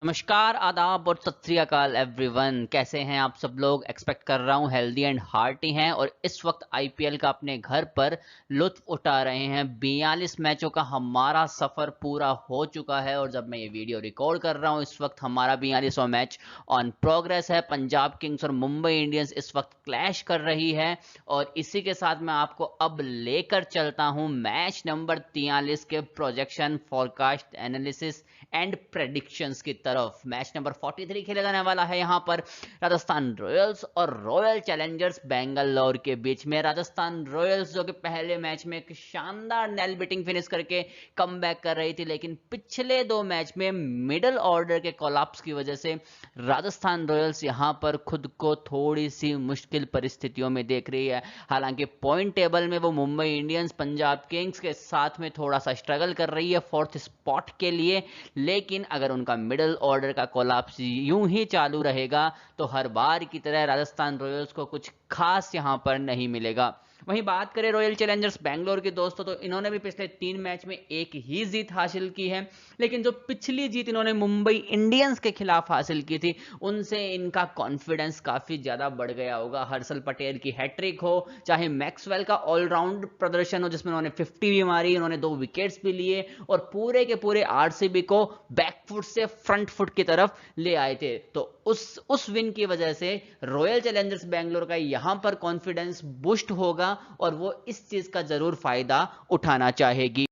नमस्कार, आदाब और सत श्री अकाल एवरीवन। कैसे हैं आप सब लोग? एक्सपेक्ट कर रहा हूं हेल्दी एंड हार्टी हैं और इस वक्त आईपीएल का अपने घर पर लुत्फ उठा रहे हैं। 42 मैचों का हमारा सफर पूरा हो चुका है और जब मैं ये वीडियो रिकॉर्ड कर रहा हूं इस वक्त हमारा 42वां मैच ऑन प्रोग्रेस है। पंजाब किंग्स और मुंबई इंडियंस इस वक्त क्लैश कर रही है और इसी के साथ मैं आपको अब लेकर चलता हूं मैच नंबर 43 के projection, forecast, analysis and predictions की तरफ। मैच नंबर 43 खेला जाने वाला है यहाँ पर राजस्थान रॉयल्स और रॉयल चैलेंजर्स बेंगलोर के बीच में। राजस्थान रॉयल्स जो कि पहले मैच में एक शानदार नेल बिटिंग फिनिश करके कमबैक कर रही थी, लेकिन पिछले दो मैच में मिडिल ऑर्डर के कोलैप्स की वजह से राजस्थान रॉयल्स यहां पर खुद को थोड़ी सी मुश्किल परिस्थितियों में देख रही है। हालांकि पॉइंट टेबल में वो मुंबई इंडियंस, पंजाब किंग्स के साथ में थोड़ा सा स्ट्रगल कर रही है फोर्थ स्पॉट के लिए, लेकिन अगर उनका मिडिल ऑर्डर का कोलैप्स यूं ही चालू रहेगा तो हर बार की तरह राजस्थान रॉयल्स को कुछ खास यहां पर नहीं मिलेगा। वहीं बात करें रॉयल चैलेंजर्स बेंगलोर की दोस्तों, तो इन्होंने भी पिछले 3 मैच में एक ही जीत हासिल की है, लेकिन जो पिछली जीत इन्होंने मुंबई इंडियंस के खिलाफ हासिल की थी उनसे इनका कॉन्फिडेंस काफी ज्यादा बढ़ गया होगा। हर्षल पटेल की हैट्रिक हो, चाहे मैक्सवेल का ऑलराउंड प्रदर्शन हो जिसमें उन्होंने 50 भी मारी, उन्होंने 2 विकेट्स भी लिए और पूरे के पूरे आरसीबी को बैकफुट से फ्रंट फुट की तरफ ले आए थे, तो उस विन की वजह से रॉयल चैलेंजर्स बेंगलोर का यहां पर कॉन्फिडेंस बूस्ट होगा और वो इस चीज का जरूर फायदा उठाना चाहेगी।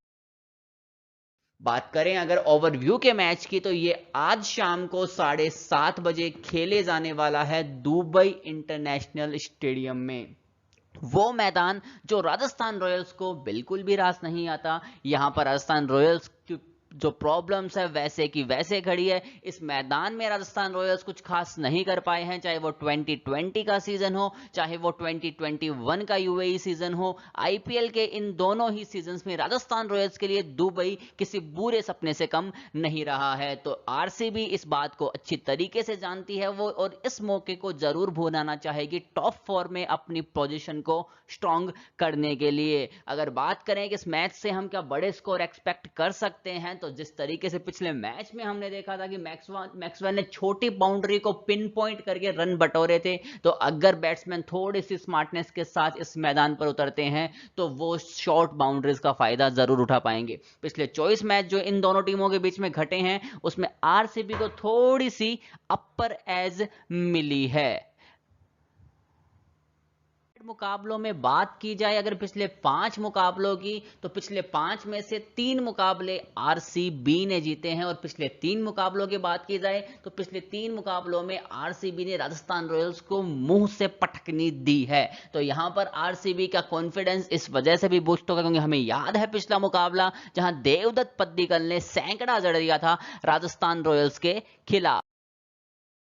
बात करें अगर ओवरव्यू के मैच की, तो ये आज शाम को 7:30 बजे खेले जाने वाला है दुबई इंटरनेशनल स्टेडियम में। वो मैदान जो राजस्थान रॉयल्स को बिल्कुल भी रास नहीं आता। यहां पर राजस्थान रॉयल्स की जो प्रॉब्लम्स है वैसे की वैसे खड़ी है। इस मैदान में राजस्थान रॉयल्स कुछ खास नहीं कर पाए हैं, चाहे वो 2020 का सीजन हो, चाहे वो 2021 का यूएई सीजन हो। आईपीएल के इन दोनों ही सीजन्स में राजस्थान रॉयल्स के लिए दुबई किसी बुरे सपने से कम नहीं रहा है। तो आरसीबी इस बात को अच्छी तरीके से जानती है वो, और इस मौके को जरूर भुनाना चाहेगी टॉप 4 में अपनी पोजीशन को स्ट्रांग करने के लिए। अगर बात करें कि इस मैच से हम क्या बड़े स्कोर एक्सपेक्ट कर सकते हैं, तो जिस तरीके से पिछले मैच में हमने देखा था कि मैक्सवेल ने छोटी बाउंड्री को पिन पॉइंट करके रन बटोरे थे, तो अगर बैट्समैन थोड़ी सी स्मार्टनेस के साथ इस मैदान पर उतरते हैं तो वो शॉर्ट बाउंड्रीज का फायदा जरूर उठा पाएंगे। पिछले 24 मैच जो इन दोनों टीमों के बीच में घटे हैं उसमें आरसीबी को थोड़ी सी अपर एज मिली है। मुकाबलों में बात की जाए अगर पिछले 5 मुकाबलों की, तो पिछले 5 में से 3 मुकाबले आरसीबी ने जीते हैं, और पिछले 3 मुकाबलों की बात की जाए तो पिछले 3 मुकाबलों में आरसीबी ने राजस्थान रॉयल्स को मुंह से पटकनी दी है। तो यहां पर आरसीबी का कॉन्फिडेंस इस वजह से भी बूस्ट होगा क्योंकि हमें याद है पिछला मुकाबला जहां देवदत्त पद्दिकल ने सैकड़ा जड़ दिया था राजस्थान रॉयल्स के खिलाफ।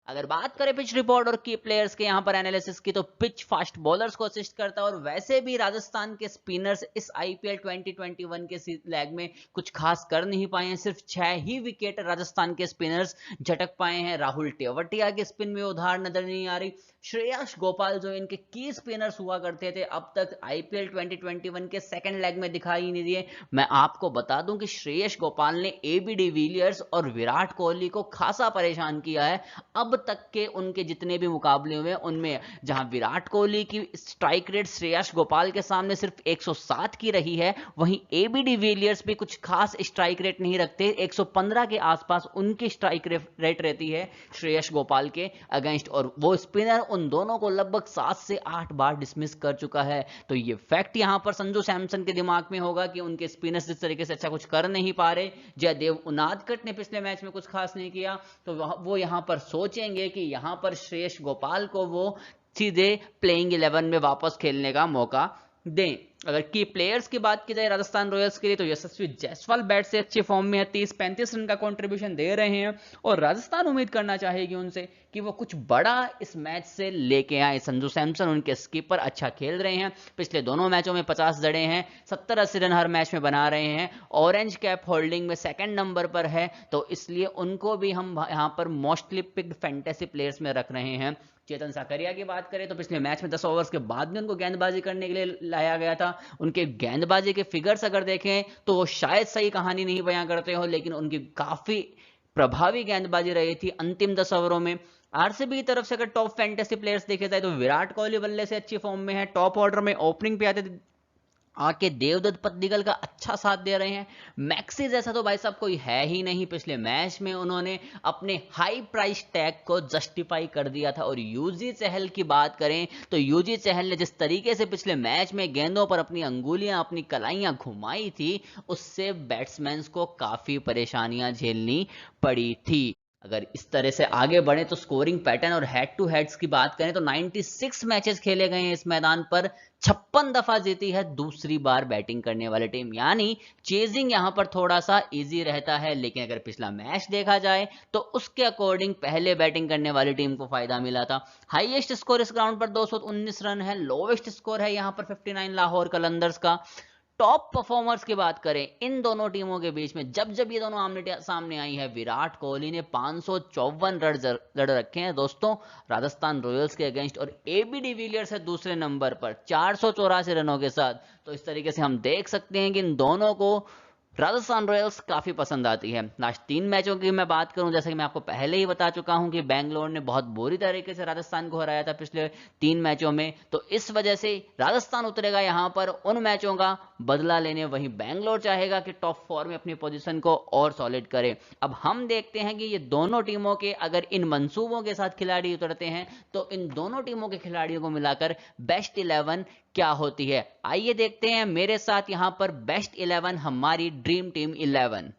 अगर बात करें पिच रिपोर्ट और की प्लेयर्स के यहां पर एनालिसिस की, तो पिच फास्ट बॉलर्स को असिस्ट करता है, और वैसे भी राजस्थान के स्पिनर्स इस आईपीएल 2021 के लैग में कुछ खास कर नहीं पाए हैं। सिर्फ 6 ही विकेट राजस्थान के स्पिनर्स झटक पाए हैं। राहुल तेवतिया के स्पिन में उधार नजर नहीं आ रही। श्रेयस गोपाल जो इनके की स्पिनर्स हुआ करते थे अब तक आईपीएल 2021 के सेकंड लेग में दिखाई नहीं दिए। मैं आपको बता दूं कि श्रेयस गोपाल ने एबी डिविलियर्स और विराट कोहली को खासा परेशान किया है। अब तक के उनके जितने भी मुकाबले हुए उनमें जहां विराट कोहली की स्ट्राइक रेट श्रेयस गोपाल के सामने सिर्फ 107 की रही है, वहीं एबी डिविलियर्स भी कुछ खास स्ट्राइक रेट नहीं रखते। 115 के आसपास उनकी स्ट्राइक रेट रहती है श्रेयस गोपाल के अगेंस्ट, और वो स्पिनर उन दोनों को लगभग 7 से 8 बार डिसमिस कर चुका है। तो ये फैक्ट यहां पर संजू सैमसन के दिमाग में होगा कि उनके स्पिनर्स इस तरीके से अच्छा कुछ कर नहीं पा रहे। जयदेव उनादकट ने पिछले मैच में कुछ खास नहीं किया, तो वो यहां पर सोचेंगे कि यहां पर श्रेयस गोपाल को वो सीधे प्लेइंग 11 में वापस खेलने का मौका दें। अगर की प्लेयर्स की बात की जाए राजस्थान रॉयल्स के लिए, तो यशस्वी जायसवाल बैट से अच्छे फॉर्म में है, 30-35 रन का कंट्रीब्यूशन दे रहे हैं, और राजस्थान उम्मीद करना चाहेगी उनसे कि वो कुछ बड़ा इस मैच से लेके आए। संजू सैमसन उनके स्कीपर अच्छा खेल रहे हैं, पिछले दोनों मैचों में 50 जड़े हैं, 70-80 रन हर मैच में बना रहे हैं, ऑरेंज कैप होल्डिंग में सेकंड नंबर पर है, तो इसलिए उनको भी हम यहां पर मोस्टली पिक्ड फैंटेसी प्लेयर्स में रख रहे हैं। चेतन साकरिया की बात करें तो पिछले मैच में 10 ओवर्स के बाद भी उनको गेंदबाजी करने के लिए लाया गया था। उनके गेंदबाजी के फिगर्स अगर देखें तो वो शायद सही कहानी नहीं बयां करते हो, लेकिन उनकी काफी प्रभावी गेंदबाजी रही थी अंतिम 10 ओवरों में। आरसीबी की तरफ से अगर टॉप फैंटेसी प्लेयर्स देखे जाए तो विराट कोहली बल्ले से अच्छी फॉर्म में है, टॉप ऑर्डर में ओपनिंग पे आके देवदत्त पद्दिकल का अच्छा साथ दे रहे हैं। मैक्सी जैसा तो भाई साहब कोई है ही नहीं। पिछले मैच में उन्होंने अपने हाई प्राइस टैग को जस्टिफाई कर दिया था। और यूजी चहल की बात करें तो यूजी चहल ने जिस तरीके से पिछले मैच में गेंदों पर अपनी अंगुलियां, अपनी कलाइयां घुमाई थी, उससे बैट्समैन को काफी परेशानियां झेलनी पड़ी थी। अगर इस तरह से आगे बढ़े तो स्कोरिंग पैटर्न और हेड टू हेड्स की बात करें तो 96 मैचेस खेले गए हैं इस मैदान पर, 56 दफा जीती है दूसरी बार बैटिंग करने वाली टीम। यानी चेजिंग यहां पर थोड़ा सा इजी रहता है। लेकिन अगर पिछला मैच देखा जाए तो उसके अकॉर्डिंग पहले बैटिंग करने वाली टीम को फायदा मिला था। हाईएस्ट स्कोर इस ग्राउंड पर 219 रन है, लोवेस्ट स्कोर है यहां पर 59 लाहौर कलंदर्स का। टॉप परफॉर्मर्स की बात करें इन दोनों टीमों के बीच में, जब जब ये दोनों आमने सामने आई है, विराट कोहली ने 554 रन लड़ रखे हैं दोस्तों राजस्थान रॉयल्स के अगेंस्ट, और एबी डिविलियर्स है दूसरे नंबर पर 484 रनों के साथ। तो इस तरीके से हम देख सकते हैं कि इन दोनों को राजस्थान रॉयल्स काफी पसंद आती है। लास्ट 3 मैचों की मैं बात करूं, जैसे कि मैं आपको पहले ही बता चुका हूं कि बेंगलोर ने बहुत बुरी तरीके से राजस्थान को हराया था पिछले 3 मैचों में। तो इस वजह से राजस्थान उतरेगा यहां पर उन मैचों का बदला लेने। वहीं बेंगलोर चाहेगा कि टॉप 4 में अपनी पोजीशन को और सॉलिड करे। अब हम देखते हैं कि ये दोनों टीमों के अगर इन मंसूबों के साथ खिलाड़ी उतरते हैं तो इन दोनों टीमों के खिलाड़ियों को मिलाकर बेस्ट 11 क्या होती है। आइए देखते हैं मेरे साथ यहां पर बेस्ट 11, हमारी ड्रीम टीम 11।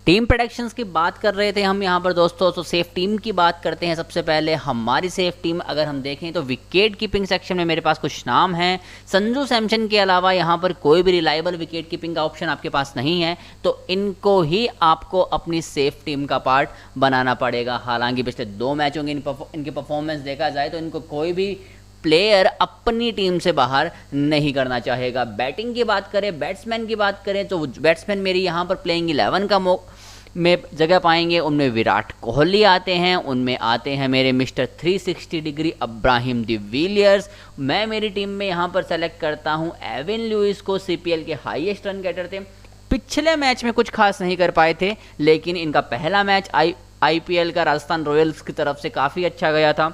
टीम प्रेडिक्शंस की बात कर रहे थे हम यहाँ पर दोस्तों, तो सेफ टीम की बात करते हैं। सबसे पहले हमारी सेफ टीम अगर हम देखें तो विकेट कीपिंग सेक्शन में मेरे पास कुछ नाम हैं। संजू सैमसन के अलावा यहाँ पर कोई भी रिलायबल विकेट कीपिंग का ऑप्शन आपके पास नहीं है, तो इनको ही आपको अपनी सेफ टीम का पार्ट बनाना पड़ेगा। हालांकि पिछले 2 मैचों की इनकी परफॉर्मेंस देखा जाए तो इनको कोई भी प्लेयर अपनी टीम से बाहर नहीं करना चाहेगा। बैटिंग की बात करें, बैट्समैन की बात करें तो बैट्समैन मेरी यहाँ पर प्लेइंग 11 का में जगह पाएंगे। उनमें विराट कोहली आते हैं, उनमें आते हैं मेरे मिस्टर 360 डिग्री अब्राहिम डिविलियर्स। मैं मेरी टीम में यहाँ पर सेलेक्ट करता हूँ एविन लुइस को, सीपीएल के हाईएस्ट रन गेटर थे। पिछले मैच में कुछ खास नहीं कर पाए थे, लेकिन इनका पहला मैच आईपीएल का राजस्थान रॉयल्स की तरफ से काफ़ी अच्छा गया था।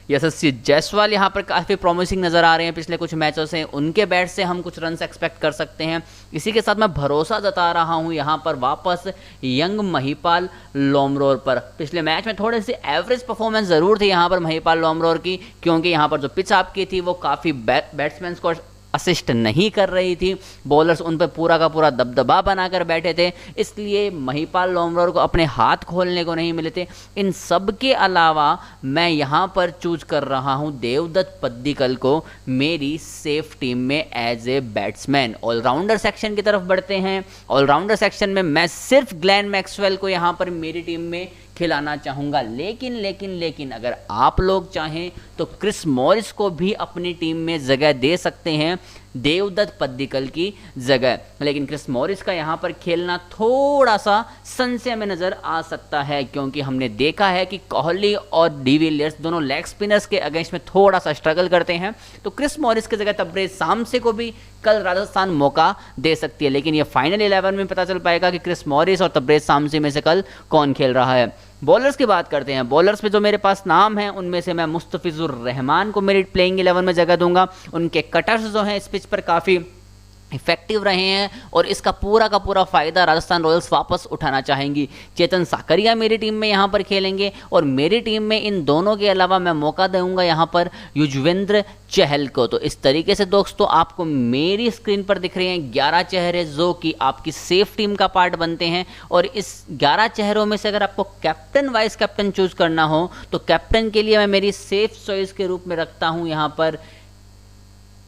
यशस्वी जायसवाल यहाँ पर काफ़ी प्रॉमिसिंग नज़र आ रहे हैं पिछले कुछ मैचों से, उनके बैट से हम कुछ रन्स एक्सपेक्ट कर सकते हैं। इसी के साथ मैं भरोसा जता रहा हूँ यहाँ पर वापस यंग महिपाल लोमरोर पर। पिछले मैच में थोड़ी सी एवरेज परफॉर्मेंस ज़रूर थी यहाँ पर महिपाल लोमरोर की, क्योंकि यहाँ पर जो पिच आपकी थी वो काफ़ी बैट्समैन को असिस्ट नहीं कर रही थी, बॉलर्स उन पर पूरा का पूरा दबदबा बनाकर बैठे थे, इसलिए महिपाल लोमरोर को अपने हाथ खोलने को नहीं मिले थे। इन सब के अलावा मैं यहाँ पर चूज कर रहा हूँ देवदत्त पद्दिकल को मेरी सेफ टीम में as a batsman. Allrounder section की तरफ बढ़ते हैं। ऑलराउंडर सेक्शन में मैं सिर्फ ग्लेन मैक्सवेल को यहाँ पर मेरी टीम में खिलाना चाहूँगा, लेकिन अगर आप लोग चाहें तो क्रिस मॉरिस को भी अपनी टीम में जगह दे सकते हैं देवदत्त पद्दिकल की जगह। लेकिन क्रिस मॉरिस का यहाँ पर खेलना थोड़ा सा संशय में नज़र आ सकता है, क्योंकि हमने देखा है कि कोहली और डिविलियर्स दोनों लेग स्पिनर्स के अगेंस्ट में थोड़ा सा स्ट्रगल करते हैं। तो क्रिस मॉरिस की जगह तबरेज सामसे को भी कल राजस्थान मौका दे सकती है, लेकिन ये फाइनल 11 में पता चल पाएगा कि क्रिस मॉरिस और तबरेज सामसे में से कल कौन खेल रहा है। बॉलर्स की बात करते हैं। बॉलर्स पे जो मेरे पास नाम है उनमें से मैं मुस्तफिजुर रहमान को मेरी प्लेइंग 11 में जगह दूंगा। उनके कटर्स जो हैं इस पिच पर काफ़ी इफेक्टिव रहे हैं और इसका पूरा का पूरा फायदा राजस्थान रॉयल्स वापस उठाना चाहेंगी। चेतन साकरिया मेरी टीम में यहाँ पर खेलेंगे और मेरी टीम में इन दोनों के अलावा मैं मौका दूंगा यहाँ पर युजवेंद्र चहल को। तो इस तरीके से दोस्तों आपको मेरी स्क्रीन पर दिख रहे हैं 11 चेहरे जो कि आपकी सेफ टीम का पार्ट बनते हैं। और इस 11 चेहरों में से अगर आपको कैप्टन वाइस कैप्टन चूज करना हो तो कैप्टन के लिए मैं मेरी सेफ चॉइस के रूप में रखता हूँ यहाँ पर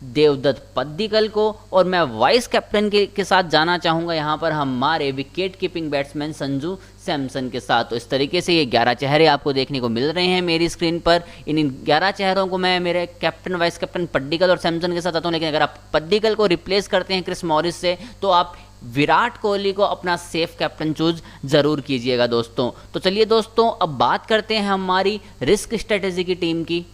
देवदत्त पद्दिकल को, और मैं वाइस कैप्टन के साथ जाना चाहूँगा यहाँ पर हमारे wicket keeping batsman Sanju Samson के साथ। तो इस तरीके से ये 11 चेहरे आपको देखने को मिल रहे हैं मेरी स्क्रीन पर। इन 11 चेहरों को मैं मेरे कैप्टन वाइस कैप्टन पद्दिकल और सैमसन के साथ आता हूँ। लेकिन अगर आप पद्दिकल को रिप्लेस करते हैं क्रिस मॉरिस से तो आप विराट कोहली को अपना सेफ कैप्टन चूज जरूर कीजिएगा दोस्तों। तो चलिए दोस्तों अब बात करते हैं हमारी रिस्क स्ट्रेटेजी की टीम की।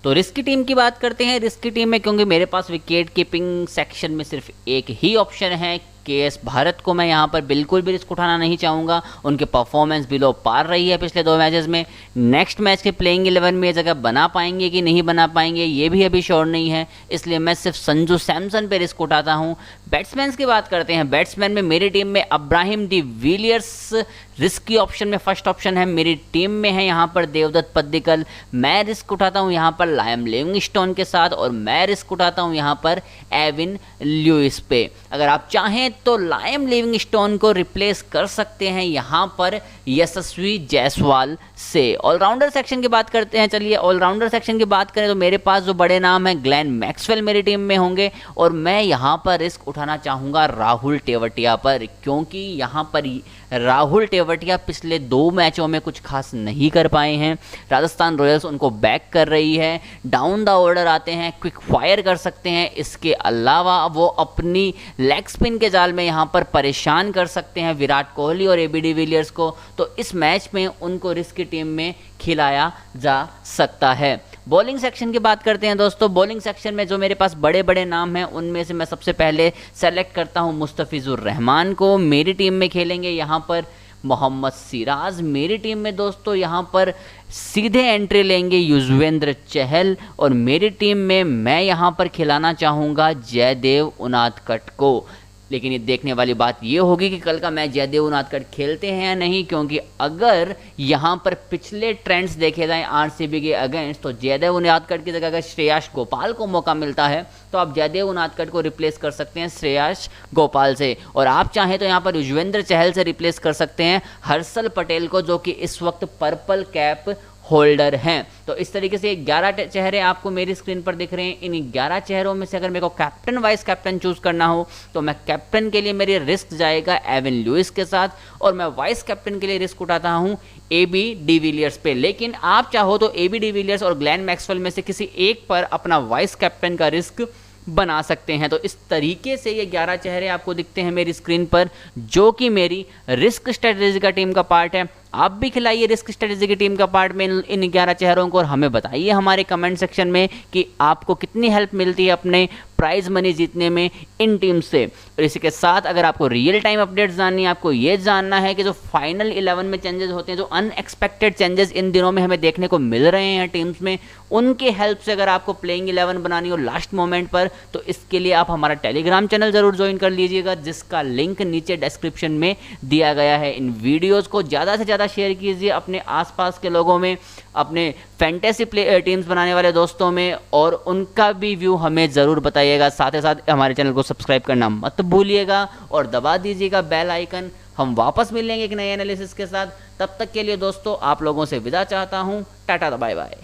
तो रिस्क की टीम की बात करते हैं। रिस्क की टीम में क्योंकि मेरे पास विकेट कीपिंग सेक्शन में सिर्फ एक ही ऑप्शन है केएस भारत को मैं यहाँ पर बिल्कुल भी रिस्क उठाना नहीं चाहूँगा। उनके परफॉर्मेंस बिलो पार रही है पिछले 2 मैचेस में। नेक्स्ट मैच के प्लेइंग 11 में ये जगह बना पाएंगे कि नहीं बना पाएंगे ये भी अभी श्योर नहीं है, इसलिए मैं सिर्फ संजू सैमसन पे रिस्क उठाता हूँ। बैट्समैन की बात करते हैं। बैट्समैन में मेरी टीम में Abraham de Villiers risky option में फर्स्ट ऑप्शन है। मेरी टीम में है यहाँ पर देवदत्त पद्दिकल। मैं रिस्क उठाता हूँ यहाँ पर लायम लिविंगस्टोन के साथ, और मैं रिस्क उठाता हूँ यहाँ पर एविन ल्यूइस पे। अगर आप चाहें तो लायम लिविंगस्टोन को रिप्लेस कर सकते हैं यहाँ पर यशस्वी जायसवाल से। ऑलराउंडर सेक्शन की बात करते हैं। चलिए ऑलराउंडर सेक्शन की बात करें तो मेरे पास जो बड़े नाम हैं, ग्लेन मैक्सवेल मेरी टीम में होंगे, और मैं यहाँ पर रिस्क उठाना चाहूँगा राहुल तेवतिया पर, क्योंकि यहाँ पर राहुल तेवतिया पिछले 2 मैचों में कुछ खास नहीं कर पाए हैं। राजस्थान रॉयल्स उनको बैक कर रही है, डाउन द ऑर्डर आते हैं, क्विक फायर कर सकते हैं। इसके अलावा वो अपनी लेग स्पिन के जाल में यहाँ पर परेशान कर सकते हैं विराट कोहली और एबी डिविलियर्स को, तो इस मैच में उनको रिस्क की टीम में खिलाया जा सकता है। बॉलिंग सेक्शन की बात करते हैं दोस्तों। बॉलिंग सेक्शन में जो मेरे पास बड़े बड़े नाम हैं उनमें से मैं सबसे पहले सेलेक्ट करता हूं मुस्तफिजुर रहमान को। मेरी टीम में खेलेंगे यहां पर मोहम्मद सिराज। मेरी टीम में दोस्तों यहां पर सीधे एंट्री लेंगे युजवेंद्र चहल, और मेरी टीम में मैं यहां पर खिलाना चाहूँगा जयदेव उनादकट को। लेकिन ये देखने वाली बात ये होगी कि कल का मैच जयदेव उनादकट खेलते हैं या नहीं, क्योंकि अगर यहाँ पर पिछले ट्रेंड्स देखे जाएं आरसीबी के अगेंस्ट, तो जयदेव उनादकट की जगह अगर श्रेयस गोपाल को मौका मिलता है तो आप जयदेव उनादकट को रिप्लेस कर सकते हैं श्रेयस गोपाल से, और आप चाहें तो यहाँ पर युजवेंद्र चहल से रिप्लेस कर सकते हैं हर्षल पटेल को, जो कि इस वक्त पर्पल कैप होल्डर हैं। तो इस तरीके से 11 चेहरे आपको मेरी स्क्रीन पर दिख रहे हैं। इन 11 चेहरों में से अगर मेरे को कैप्टन वाइस कैप्टन चूज करना हो तो मैं कैप्टन के लिए मेरी रिस्क जाएगा एविन लुइस के साथ, और मैं वाइस कैप्टन के लिए रिस्क उठाता हूं एबी डिविलियर्स पे। लेकिन आप चाहो तो एबी डिविलियर्स और ग्लेन मैक्सवेल में से किसी एक पर अपना वाइस कैप्टन का रिस्क बना सकते हैं। तो इस तरीके से ये 11 चेहरे आपको दिखते हैं मेरी स्क्रीन पर, जो कि मेरी रिस्क स्ट्रेटेजी का टीम का पार्ट है। आप भी खिलाइए रिस्क स्ट्रेटेजी की टीम का पार्ट में इन 11 चेहरों को, और हमें बताइए हमारे कमेंट सेक्शन में कि आपको कितनी हेल्प मिलती है अपने प्राइज मनी जीतने में इन टीम से। और इसी के साथ अगर आपको रियल टाइम अपडेट्स जाननी है, आपको ये जानना है कि जो फाइनल 11 में चेंजेस होते हैं, जो अनएक्सपेक्टेड चेंजेस इन दिनों में हमें देखने को मिल रहे हैं टीम्स में, उनके हेल्प से अगर आपको प्लेइंग 11 बनानी हो लास्ट मोमेंट पर, तो इसके लिए आप हमारा टेलीग्राम चैनल जरूर ज्वाइन कर लीजिएगा, जिसका लिंक नीचे डिस्क्रिप्शन में दिया गया है। इन वीडियोज़ को ज़्यादा से ज़्यादा शेयर कीजिए अपने आसपास के लोगों में, अपने फैंटेसी टीम्स बनाने वाले दोस्तों में, और उनका भी व्यू हमें ज़रूर बताइएगा। साथ ही साथ हमारे चैनल को सब्सक्राइब करना मत भूलिएगा और दबा दीजिएगा बेल आइकन। हम वापस मिलेंगे एक नए एनालिसिस के साथ। तब तक के लिए दोस्तों आप लोगों से विदा चाहता हूँ। Tata bye bye.